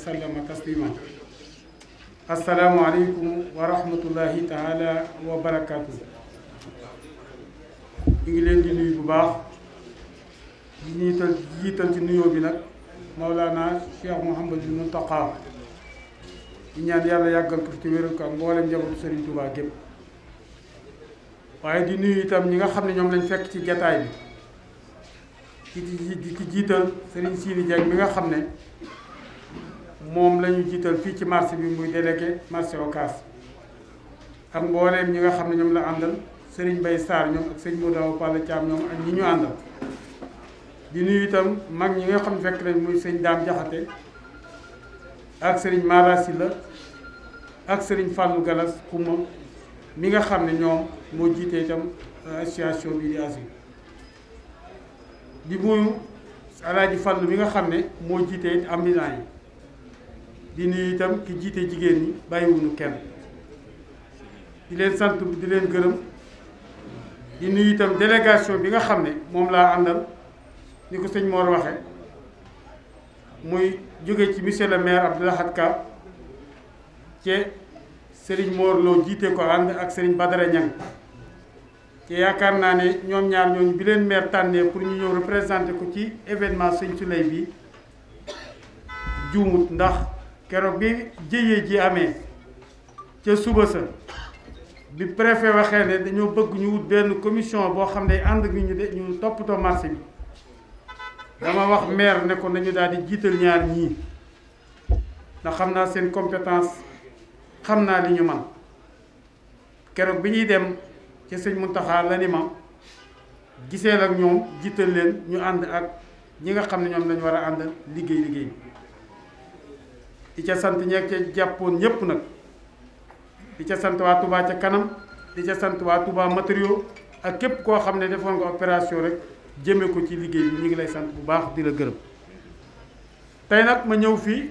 وسلم تسليما السلام عليكم ورحمة الله تعالى وبركاته ngi leen di nuyu bu baax di jiital ci nuyoo bi nag Mawlana Cheikh Mouhamadou Mountakha di ñaan yàlla yàggal ko ci wéral ko ak mboolem njabootu Serigne Touba gépp waaye di nuyu itam ñi nga xam ne ñoom lañ fekk ci jataay bi di ci jiital Serigne Sini Dieng mi nga xam ne moom la ñu jiital fii ci marché bi muy délégué marché Ocass ak mbooleem ñi nga xam ne ñoom la àndal Serigne Bay Sarr ñoom ak sëñ Modaw Palla Thiam ñoom ak ñi ñu àndal di nuyu itam mag ñi nga xam ne fekk nañ muy sëñ Daam Jaxate ak Serigne Mara Sylla ak Serigne Fallou Galas Xuma mi nga xam ne ñoom moo jiite itam association bi di ASI di muyu Alaaji Fallou mi nga xam ne moo jiite ambulant yi di nuyu itam ki jiite jigéen ñi bàyyiwuñu kenn di leen sant di leen gërëm di nuyu itam délégation bi nga xam ne moom laa àndal ni ko sëñ Mor waxe muy jóge ci monsieur le maire Abdou Lahad Ka ci Serigne Mor Lo jiite ko ànd ak Serigne Badara Niang ci yaakaar naa ne ñoom ñaar ñooñu bi leen maire tànnee pour ñu ñëw représenté ko ci événement sëñ Souley bi juumut ndax keroog bi jëyee ji amee ca suba sa bi préfet waxee ne dañoo bëgg ñu wut benn commission boo xam ne ànd ak ñu toppatoo marché bi dama wax maire ne ko nañu daal di jiital ñaar ñii ndax xam naa seen compétence xam naa li ñu man keroog bi ñuy dem ci sëñ Mountakha la ni ma giseel ak ñoom jiital leen ñu ànd ak ñi nga xam ne ñoom lañu war a ànd liggéey di ca sant ñeeg ca jàppoon ñépp nag di ca sant waa Touba ca kanam di ca sant waa Touba matériaux ak képp koo xam ne defoon nga opération rek jëme ko ci liggéey bi ñu ngi lay sant bu baax di la gërëm tey nag ma ñëw fii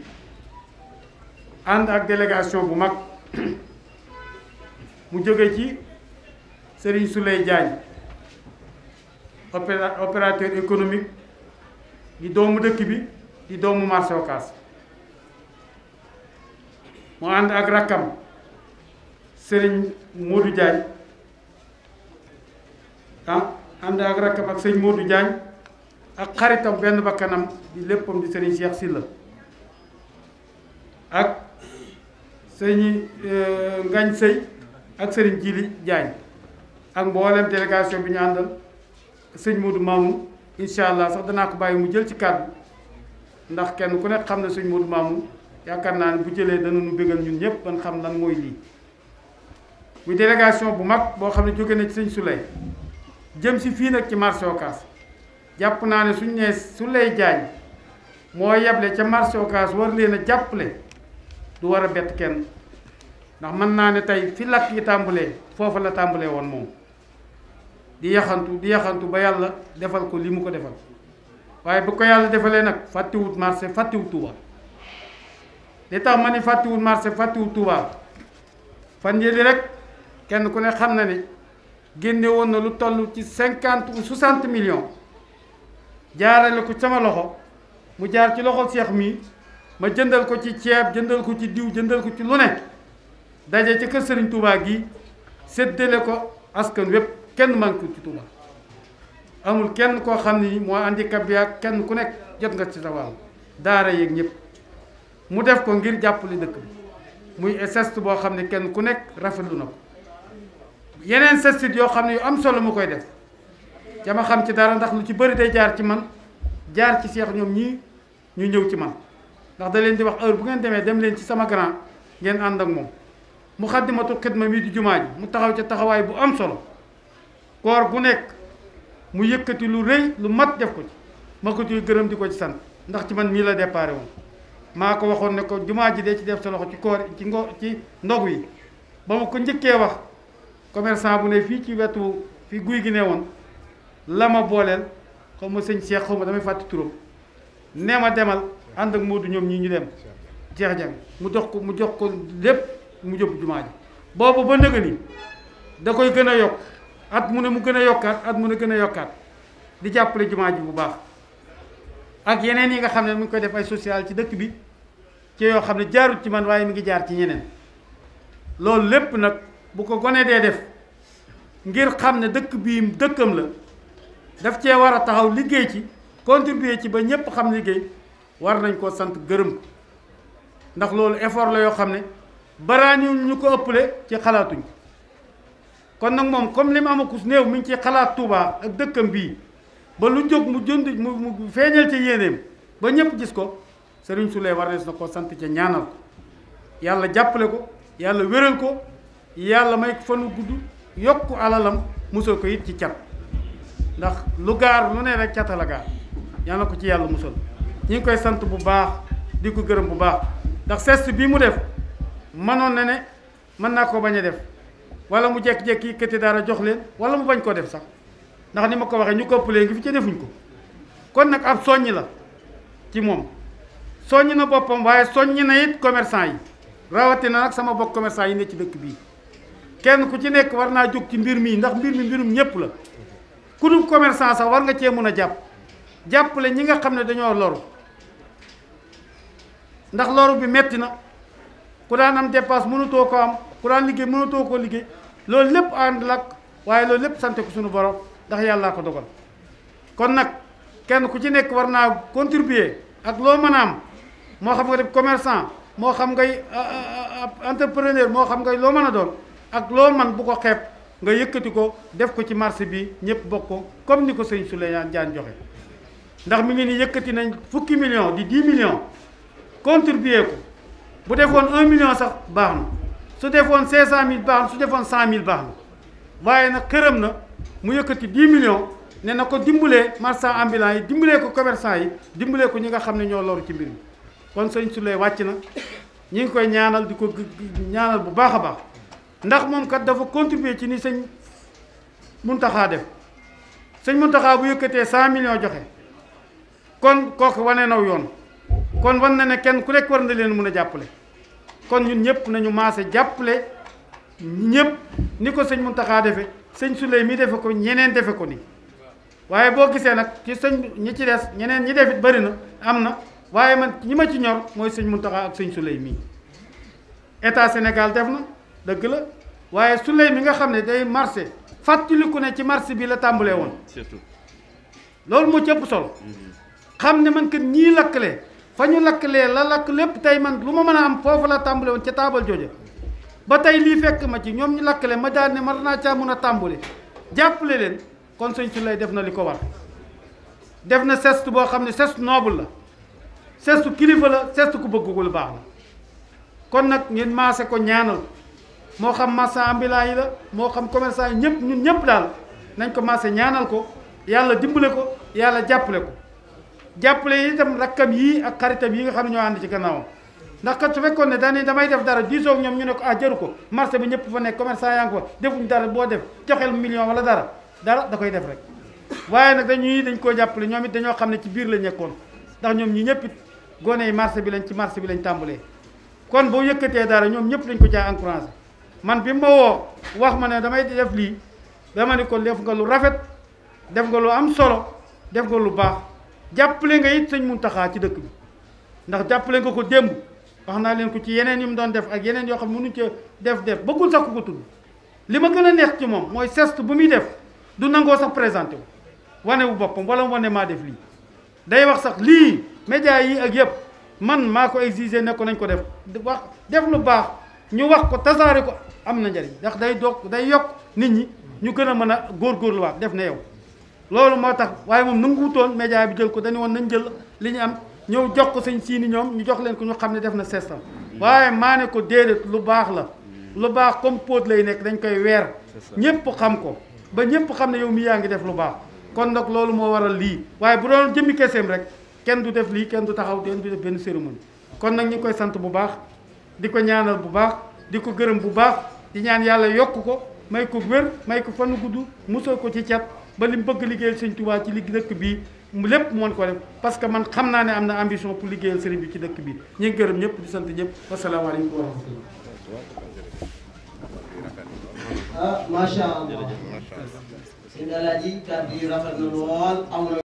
ànd ak délégation bu mag mu jóge ci Serigne Souley Diagne opérateur économique di doomu dëkk bi di doomu marché Ocass mu ànd ak rakkam Serigne Modou Diagne ànd ak rakkam ak sëñ Modou Diagne ak xaritam benn bakkanam di léppam di Serigne Cheikh Sylla ak sëñ Ngagne Sey ak Serigne Djili Diagne ak mboolem délégation bi ñu àndal sëñ Modou Mamoun incha allah sax danaa ko bàyyi mu jël ci kàddu ndax kenn ku nekk xam ne sëñ Modou Mamoun yaakaar naa ne bu jëlee dana nu bégal ñun ñëpp ban xam lan mooy lii muy délégation bu mag boo xam ne jóge na ci sëñ Souley jëm si fii nag ci marché Ocass jàpp naa ne suñ nee Souley Diagne moo yeble ca marché Ocass war leen a jàppale du war a bett kenn ndax mën naa ne tey fi lakk yi tàmbalee foofa la tàmbalee woon moom di yaxantu ba yàlla defal ko li mu ko defal waaye bu ko yàlla defalee nag fàttiwut marché fàttiwut Touba li tax ma ni fàttiwut marché fàttiwut Touba fan yëli rek kenn ku ne xam na ni génne woon na lu toll ci 50 ou 60 millions jaarale ko sama loxo mu jaar ci loxol Cheikh mii ma jëndal ko ci ceeb jëndal ko ci diw jëndal ko ci lu ne daje ci kër Serigne Touba gi séddale ko askan wépp kenn manqué ci Touba amul kenn koo xam ni moo handicap bi ak kenn ku nekk jot nga ci sa wàll daara yeeg ñëpp mu def ko ngir jàppale dëkk bi muy geste boo xam ne kenn ku nekk rafetlu na ko yeneen geste yoo xam ne yu am solo mu koy def dama xam ci dara ndax lu ci bëri day jaar ci man jaar ci Cheikh ñoom ñii ñu ñëw ci man ndax da leen di wax heure bu ngeen demee dem leen ci sama grand ngeen ànd ak moom mu Muxaddamatul Xidma mii di jumaa ji mu taxaw ca taxawaay bu am solo koor gu nekk mu yëkkati lu rëy lu mat def ko ci ma ko ciy gërëm di ko ci sant ndax ci man mii la déparé woon maa ko waxoon ne ko jumaa ji dee ci def sa loxo ci koor ci ndogu yi ba ma ko njëkkee wax commerçant bu ne fii ci wetu fi guy gi ne woon la ma booleel xaw ma sëñ Cheikh xaw ma damay fàtte turam nee ma demal ànd ak Modou ñoom ñii ñu dem Cheikh Dieng mu jox ko lépp mu jëpp jumaa ji boobu ba nëga ni da koy gën a yokk at mu ne mu gën a yokkaat at mu ne gën a yokkaat di jàppale jumaa ji bu baax ak yeneen yi nga xam ne mu ngi koy def ay social ci dëkk bi ci yoo xam ne jaarut ci man waaye mi ngi jaar ci ñeneen loolu lépp nag bu ko gone dee def ngir xam ne dëkk bii dëkkam la daf cee war a taxaw liggéey ci contribuer ci ba ñépp xam liggéey war nañ koo sant gërëm ko ndax loolu effort la yoo xam ne baraañu ñu ko ëppale ci xalaatuñ kon nag moom comme li mu amakus néew mi ngi ci xalaat Touba ak dëkkam bii ba lu jóg mu jënd mu feeñal ci yéeneem ba ñépp gis ko Serigne Souleye war na ko sant ca ñaanal ko yàlla jàppale ko yàlla wéral ko yàlla may ko fanu gudd yokku alalam musal ko it ci cat ndax lu gaar lu ne rek cata la gaar yàlla ko ci yàlla musal ñi ngi koy sant bu baax di ko gërëm bu baax ndax geste bii mu def mënoon na ne mën naa ko bañ a def wala mu jékki-jékki yëkkati dara jox leen wala mu bañ koo def sax ndax ni ma ko waxee ñu ko ëppalee ngi fi ci defuñ ko kon nag ab soññ la ci moom soññ na boppam waaye soññ na it commerçant yi rawatina nag sama bokk commerçant yi ne ci dëkk bii kenn ku ci nekk war naa jóg ci mbir mii ndax mbir mi mbirum ñépp la ku dul commerçant sax war nga cee mun a jàppale ñi nga xam ne dañoo loru ndax loru bi metti na ku daan am dépasse mënutoo ko am ku daan liggéey mënutoo koo liggéey loolu lépp ànd lak waaye loolu lépp sante ko suñu borom ndax yàllaa ko dogal kon nag kenn ku ci nekk war naa contribuer ak loo mën a am moo xam nga def commerçant moo xam ngay entrepreneur moo xam ngay loo mën a doon ak loo man bu ko xeeb nga yëkkati ko def ko ci marché bi ñëpp bokk ko comme ni ko sëñ Souleye Diagne joxe ndax mi ngi ni yëkkati nañ fukki million di 10 millions contribuer ko bu defoon 1 million sax baax na su defoon 500 000 baax na su defoon 100 000 baax na waaye nag këram na mu yëkkati 10 millions ne na ko dimbalee marchand ambulant yi dimbalee ko commerçant yi dimbalee ko ñi nga xam ne ñoo loru ci mbir mi kon sëñ Souleye wàcc na ñi ngi koy ñaanal di ko ñaanal bu baax a baax ndax moom kat dafa contribuer ci ni sëñ Mountakha def sëñ Mountakha bu yëkkatee 100 millions joxe kon kooku wane naw yoon kon wan na ne kenn ku nekk war na leen mën a jàppale kon ñun ñëpp nañu maase jàppale ñëpp ni ko sëñ Mountakha defe sëñ Souleye mi defe ko ñeneen defe ko ni waaye boo gisee nag ci sëñ ñi ci des ñeneen ñi defit bëri na am na waaye man ñi ma ci ñor mooy sëñ Mountakha ak sëñ Souleye mii état Sénégal def na dëgg la waaye Souleye mi nga xam ne day marché fàttaliku ne ci marché bi la tàmbalee woon loolu moo ci ëpp solo xam ne man kat ñii lakkale fa ñu lakkalee la lakk lépp tey man lu ma mën a am foofu la tàmbale woon ca taabal jooja ba tey lii fekk ma ci ñoom ñu lakkale ma daal ne mar naa caa mun a tàmbale jàppale leen kon sëñ Souleye def na li ko war def na geste boo xam ne geste noble la geste kilifa la geste ku bëgg lu baax la kon nag ngeen maase ko ñaanal moo xam marchand ambulant yi la moo xam commerçant yi ñëpp ñun ñëpp daal nañ ko maase ñaanal ko yàlla dimbale ko yàlla jàppale ko jàppale yi itam rakkam yii ak xaritam yi nga xam ne ñoo ànd ci gannaawam ndax kat su fekkoon ne dañuy damay def dara diisoo ak ñoom ñu ne ko jaru ko marché bi ñëpp fa nekk commerçant yaa ngi fa defuñ dara boo def joxeel million wala dara da koy def rek waaye nag dañ koo jàppale ñoom it dañoo xam ne ci biir la nekkoon ndax ñoom ñi ñëpp it gone yi marché bi lañ tàmbalee kon boo yëkkatee dara ñoom ñëpp dañ ko caa encouragé man bi ma woo wax ma ne damay def lii dama ne ko def nga lu rafet def nga lu am solo def nga lu baax jàppale nga it sëñ Mountakha ci dëkk bi ndax jàppale nga ko démb wax naa leen ko ci yeneen yi mu doon def ak yeneen yoo xam ne mënuñ ci def bëggul sax ku ko tudd li ma gën a neex ci moom mooy geste bu muy def du nangoo sax présenté wu wane wu boppam wala mu wane maa def lii day wax sax lii média yi ak yëpp man maa ko exigé ne ko nañ ko def lu baax ñu wax ko tasaare ko am na njariñ ndax day yokk nit ñi ñu gën a mën a góorgóorluwaat def na yow loolu moo tax waaye moom nanguwutoon média bi jël ko dañu woon nañ jël li ñu am ñëw jox ko sëñ siini ñoom ñu jox leen ko ñu xam ne def na sestam waaye maa ne ko déedéet lu baax la lu baax comme póot lay nekk dañ koy weer ñëpp xam ko ba ñëpp xam ne yow mi yaa ngi def lu baax kon nag loolu moo waral lii waaye bu doon jëmmi keseem rek kenn du def lii kenn du taxaw kenn du def benn cérémonie kon nag ñu ngi koy sant bu baax di ko ñaanal bu baax di ko gërëm bu baax di ñaan yàlla yokk ko may ko wér may ko fanu gudd musal ko ci cat ba li mu bëgg liggéeyal sëñ Touba ci dëkk bii mu lépp mën ko def parce que man xam naa ne am na ambition pour liggéeyal sëriñ bi ci dëkk bi ñu ngi gërëm ñëpp di sant ñëpp wasalaamaaleykum wa rahmatullah. macha allah. sëñ Alaaji kàddu yi rafet na lool.